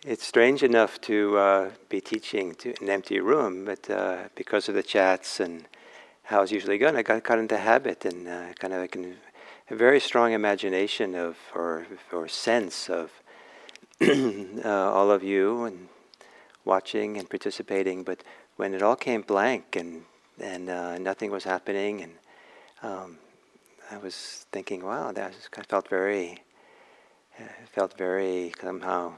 It's strange enough to be teaching to an empty room, but because of the chats and how it's usually going, I got into habit and kind of a very strong imagination of or sense of all of you and watching and participating. But when it all came blank and nothing was happening, and I was thinking, wow, I felt very somehow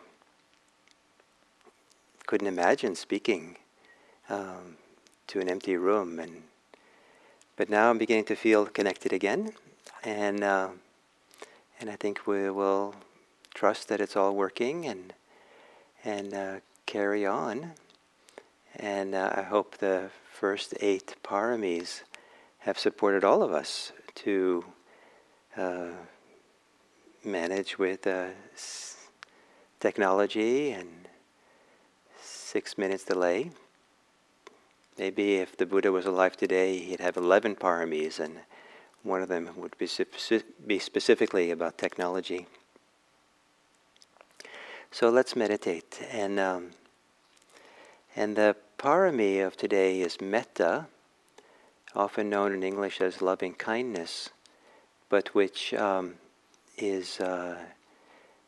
couldn't imagine speaking to an empty room, but now I'm beginning to feel connected again, and I think we will trust that it's all working and carry on. And I hope the first 8 paramis have supported all of us to manage with technology and 6 minutes delay. Maybe if the Buddha was alive today, he'd have 11 paramis, and one of them would be specifically about technology. So let's meditate. And the parami of today is metta, often known in English as loving kindness, but which is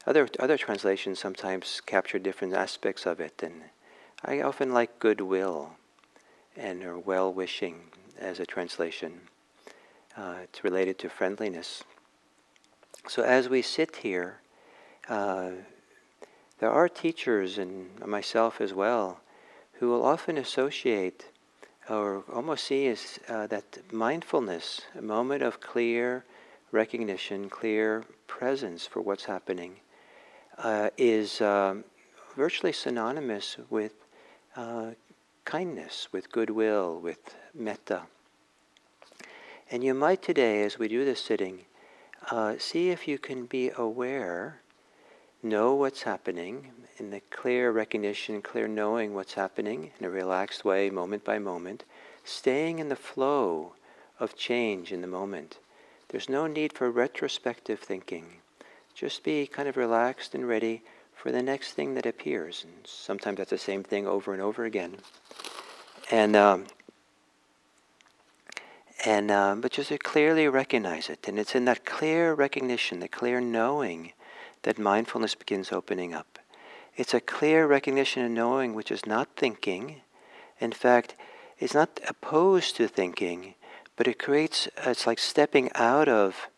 other translations sometimes capture different aspects of it. And I often like goodwill or well-wishing as a translation. It's related to friendliness. So as we sit here, there are teachers, and myself as well, who will often associate or almost see as that mindfulness, a moment of clear recognition, clear presence for what's happening, is virtually synonymous with kindness, with goodwill, with metta. And you might today, as we do this sitting, see if you can be aware, know what's happening, in the clear recognition, clear knowing what's happening in a relaxed way, moment by moment, staying in the flow of change in the moment. There's no need for retrospective thinking. Just be kind of relaxed and ready for the next thing that appears. And sometimes that's the same thing over and over again. But just to clearly recognize it. And it's in that clear recognition, the clear knowing, that mindfulness begins opening up. It's a clear recognition and knowing which is not thinking. In fact, it's not opposed to thinking, but it's like stepping out of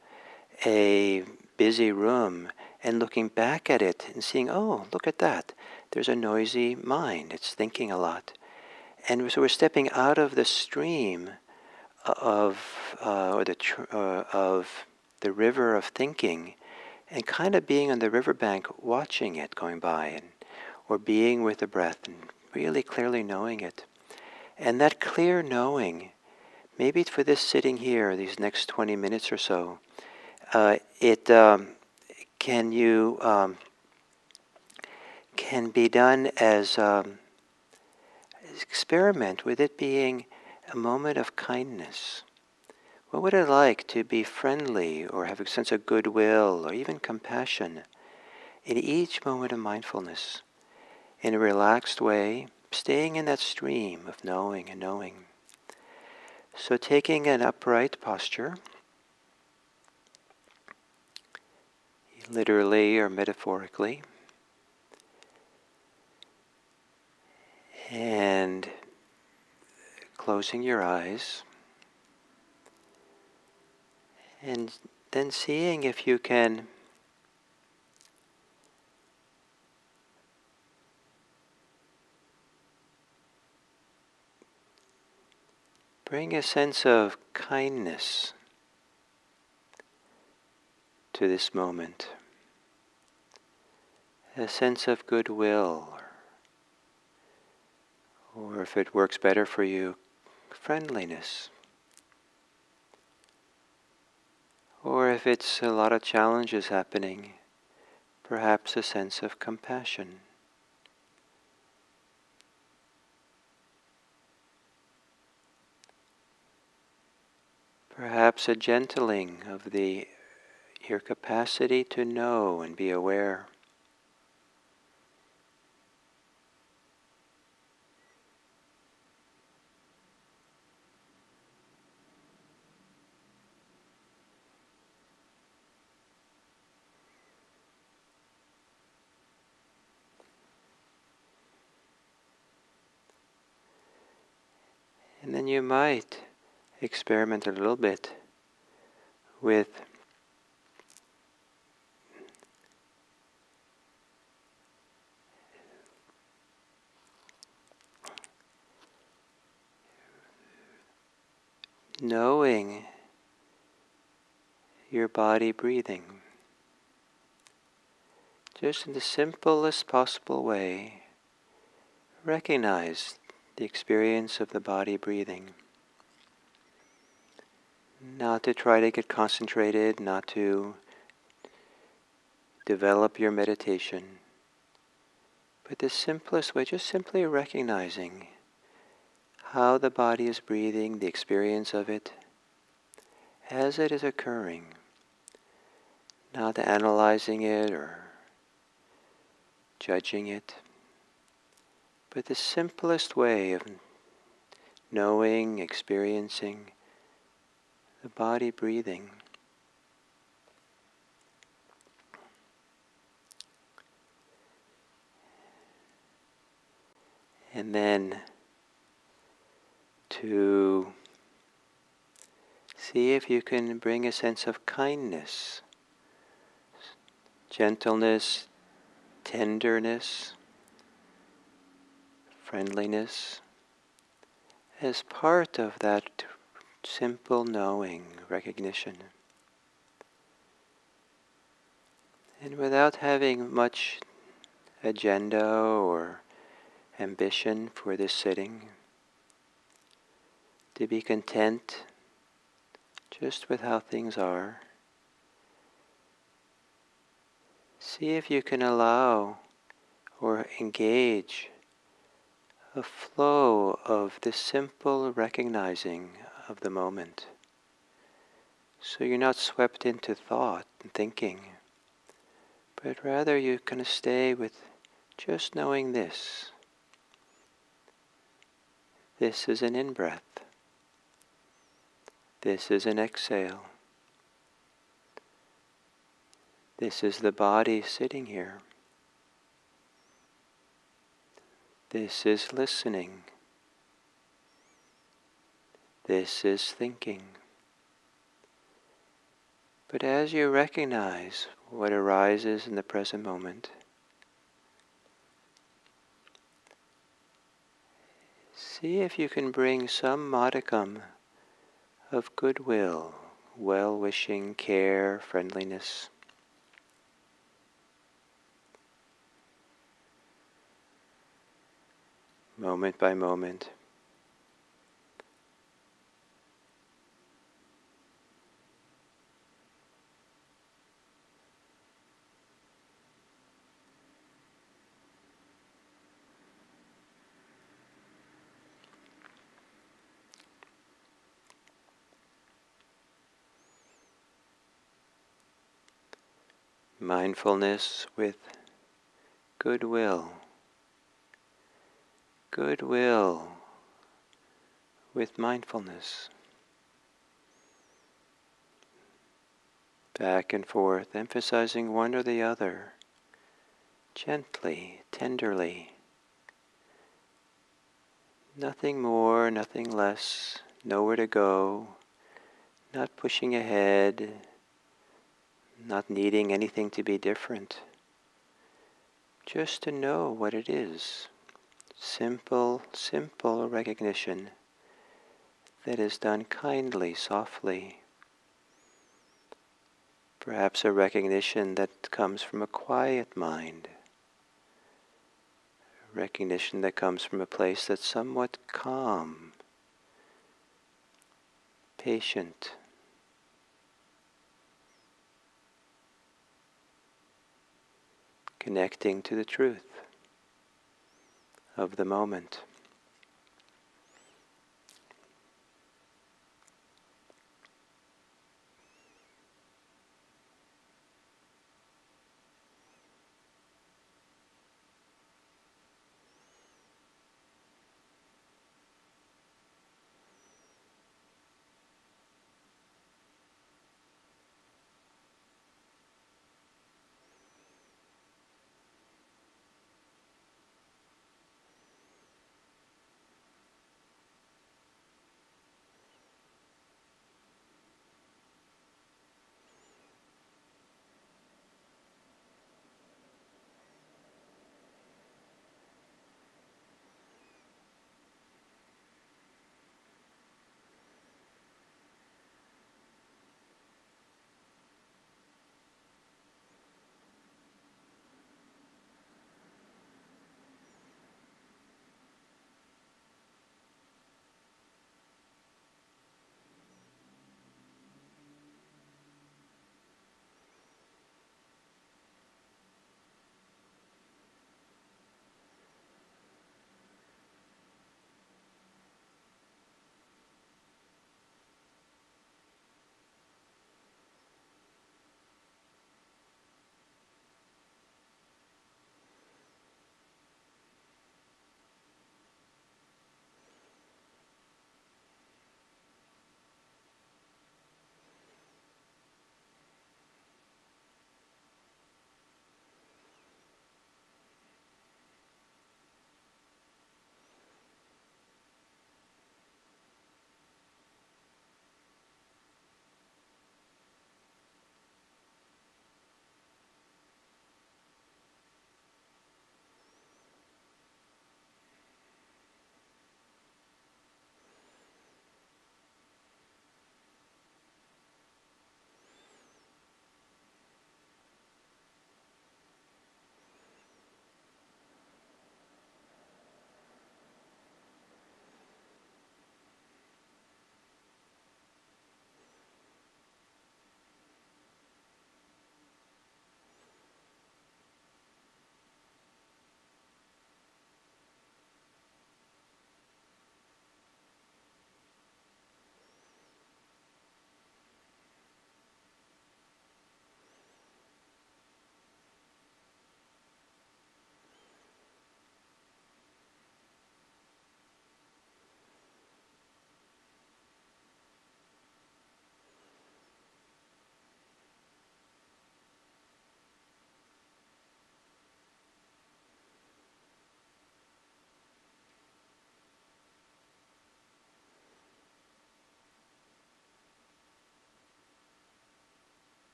a busy room and looking back at it and seeing, oh, look at that. There's a noisy mind. It's thinking a lot. And so we're stepping out of the stream of the river of thinking, and kind of being on the riverbank, watching it going by, or being with the breath and really clearly knowing it. And that clear knowing, maybe for this sitting here, these next 20 minutes or so, can be done as experiment with it being a moment of kindness. What would it like to be friendly or have a sense of goodwill or even compassion in each moment of mindfulness, in a relaxed way, staying in that stream of knowing and knowing? So taking an upright posture, literally or metaphorically, and closing your eyes, and then seeing if you can bring a sense of kindness to this moment, a sense of goodwill, or if it works better for you, friendliness. Or if it's a lot of challenges happening, perhaps a sense of compassion. Perhaps a gentling of your capacity to know and be aware. And then you might experiment a little bit with knowing your body breathing, just in the simplest possible way. Recognize the experience of the body breathing. Not to try to get concentrated, not to develop your meditation, but the simplest way, just simply recognizing how the body is breathing, the experience of it, as it is occurring. Not analyzing it or judging it, but the simplest way of knowing, experiencing the body breathing. And then to see if you can bring a sense of kindness, gentleness, tenderness, friendliness, as part of that simple knowing, recognition. And without having much agenda or ambition for this sitting, to be content just with how things are. See if you can allow or engage a flow of this simple recognizing of the moment. So you're not swept into thought and thinking, but rather you kind of stay with just knowing this. This is an in-breath. This is an exhale. This is the body sitting here. This is listening. This is thinking. But as you recognize what arises in the present moment, see if you can bring some modicum of goodwill, well-wishing, care, friendliness. Moment by moment. Mindfulness with goodwill. Goodwill with mindfulness. Back and forth, emphasizing one or the other, gently, tenderly. Nothing more, nothing less, nowhere to go, not pushing ahead, not needing anything to be different. Just to know what it is. Simple, simple recognition that is done kindly, softly. Perhaps a recognition that comes from a quiet mind. A recognition that comes from a place that's somewhat calm, patient. Connecting to the truth of the moment.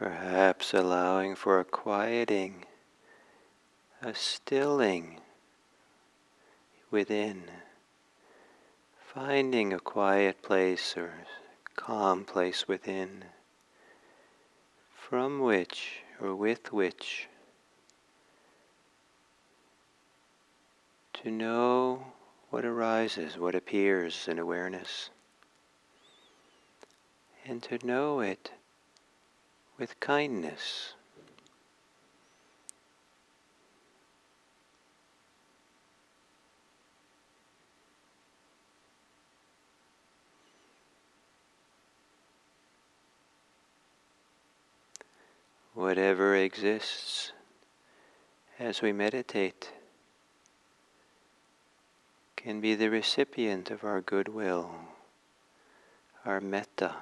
Perhaps allowing for a quieting, a stilling within, finding a quiet place or calm place within, from which or with which to know what arises, what appears in awareness, and to know it with kindness. Whatever exists as we meditate can be the recipient of our goodwill, our metta.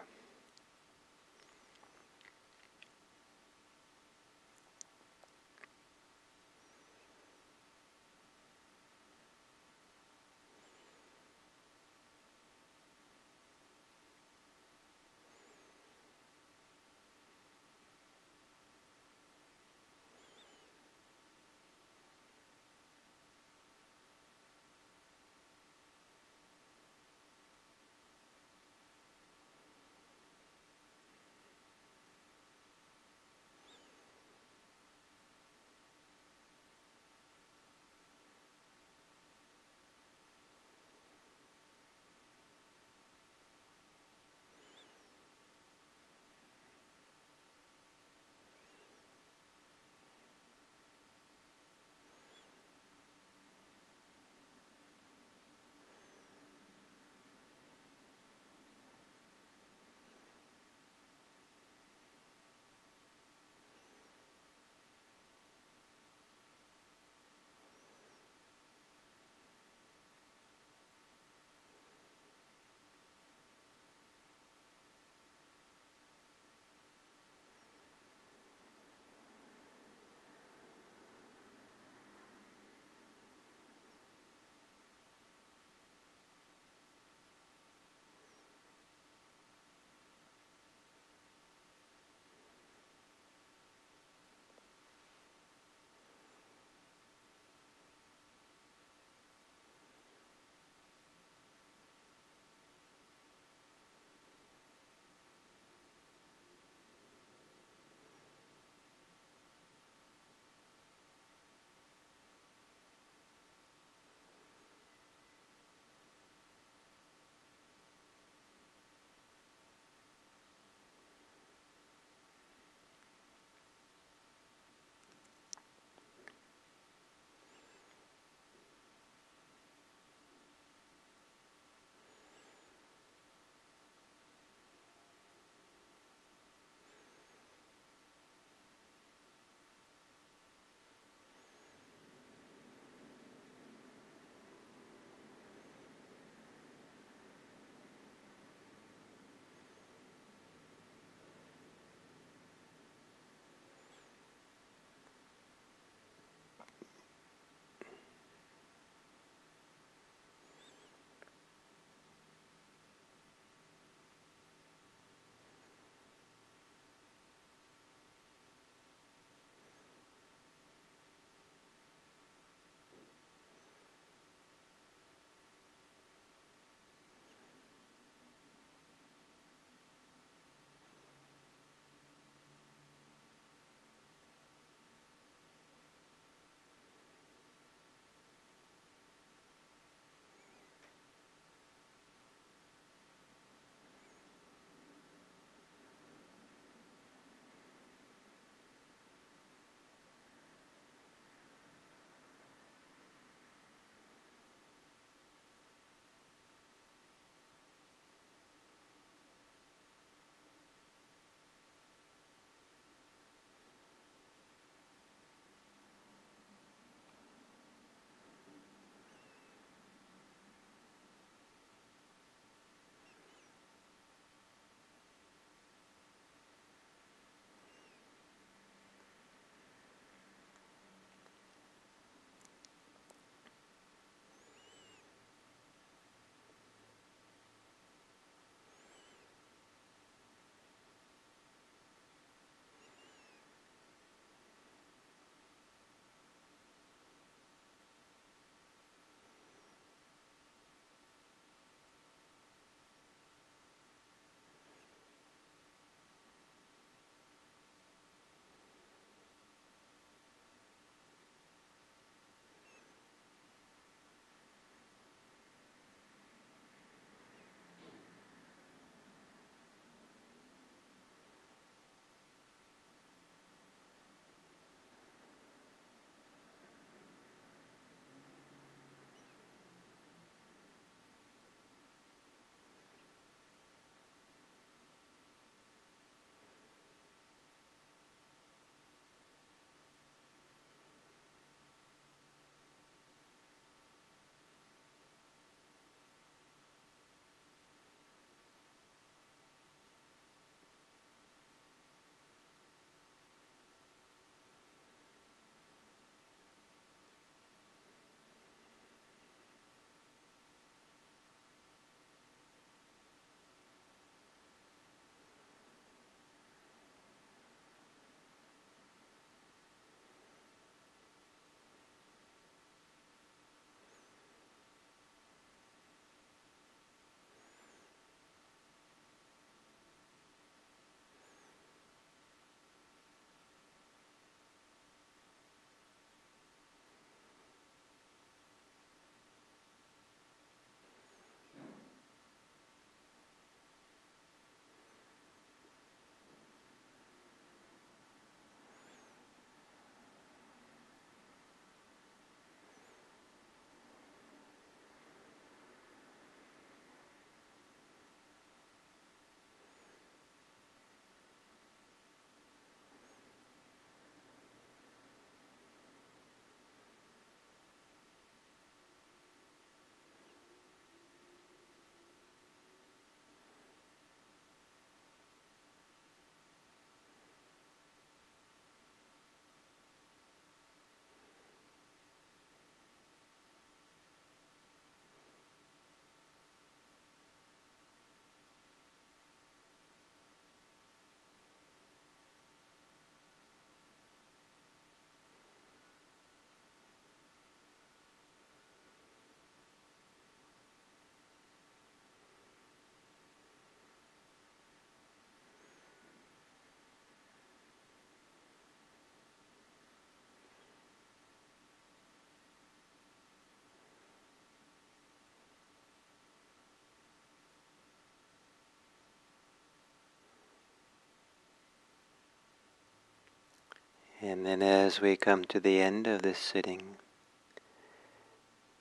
And then as we come to the end of this sitting,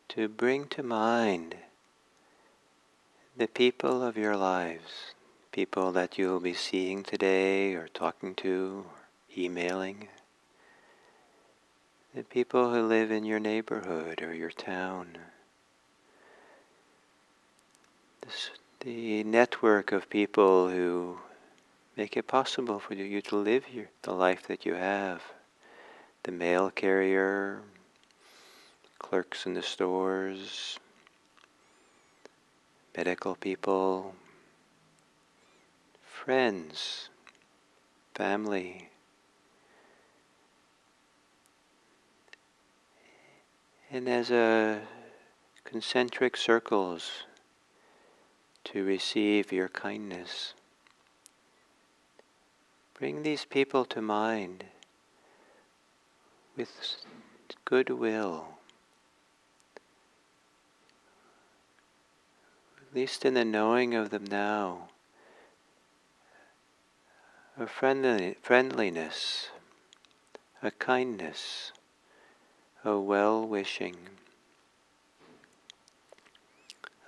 to bring to mind the people of your lives, people that you'll be seeing today or talking to or emailing, the people who live in your neighborhood or your town, the network of people who make it possible for you to live the life that you have, the mail carrier, clerks in the stores, medical people, friends, family, and as a concentric circles to receive your kindness. Bring these people to mind with goodwill, at least in the knowing of them now, a friendliness, a kindness, a well-wishing,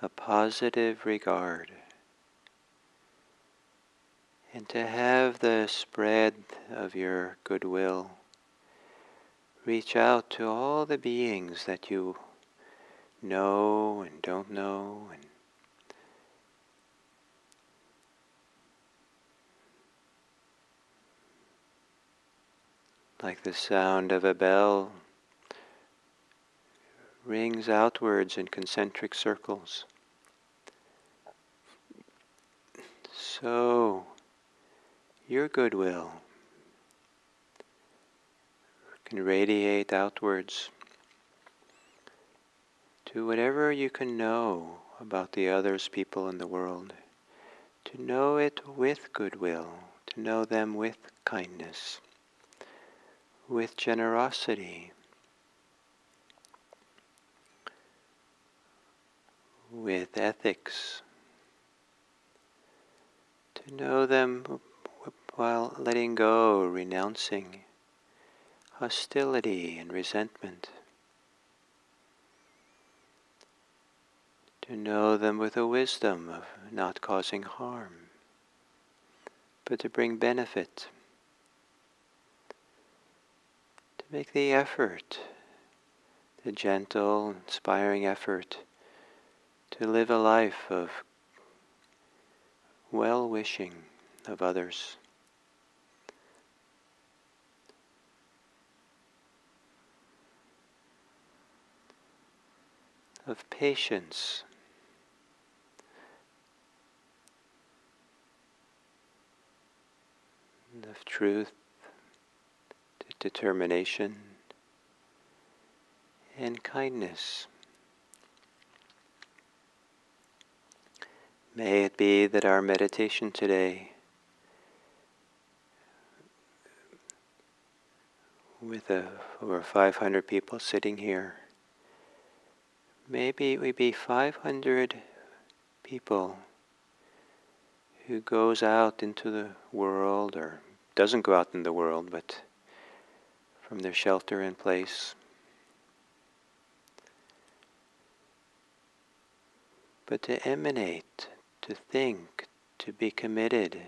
a positive regard, and to have the spread of your goodwill reach out to all the beings that you know and don't know, and like the sound of a bell rings outwards in concentric circles. So, your goodwill can radiate outwards to whatever you can know about the others, people in the world, to know it with goodwill, to know them with kindness, with generosity, with ethics, to know them while letting go, renouncing hostility and resentment, to know them with a wisdom of not causing harm, but to bring benefit, to make the effort, the gentle, inspiring effort to live a life of well-wishing of others. Of patience, of truth, determination, and kindness. May it be that our meditation today, with over 500 people sitting here, maybe we be 500 people who goes out into the world, or doesn't go out in the world, but from their shelter in place, but to emanate, to think, to be committed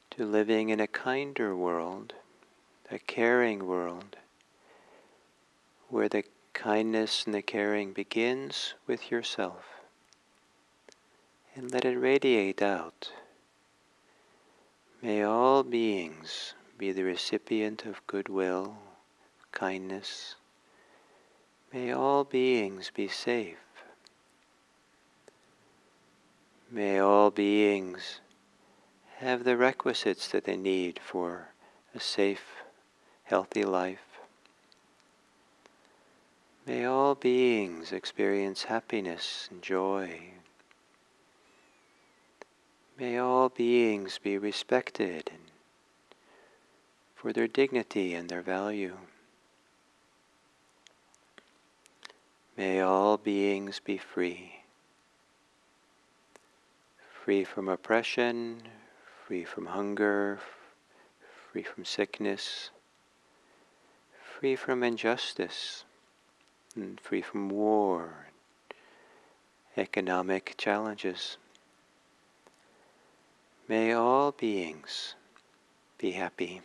to living in a kinder world, a caring world, where the kindness and the caring begins with yourself, and let it radiate out. May all beings be the recipient of goodwill, kindness. May all beings be safe. May all beings have the requisites that they need for a safe, healthy life. May all beings experience happiness and joy. May all beings be respected for their dignity and their value. May all beings be free. Free from oppression, free from hunger, free from sickness, free from injustice, and free from war, economic challenges. May all beings be happy.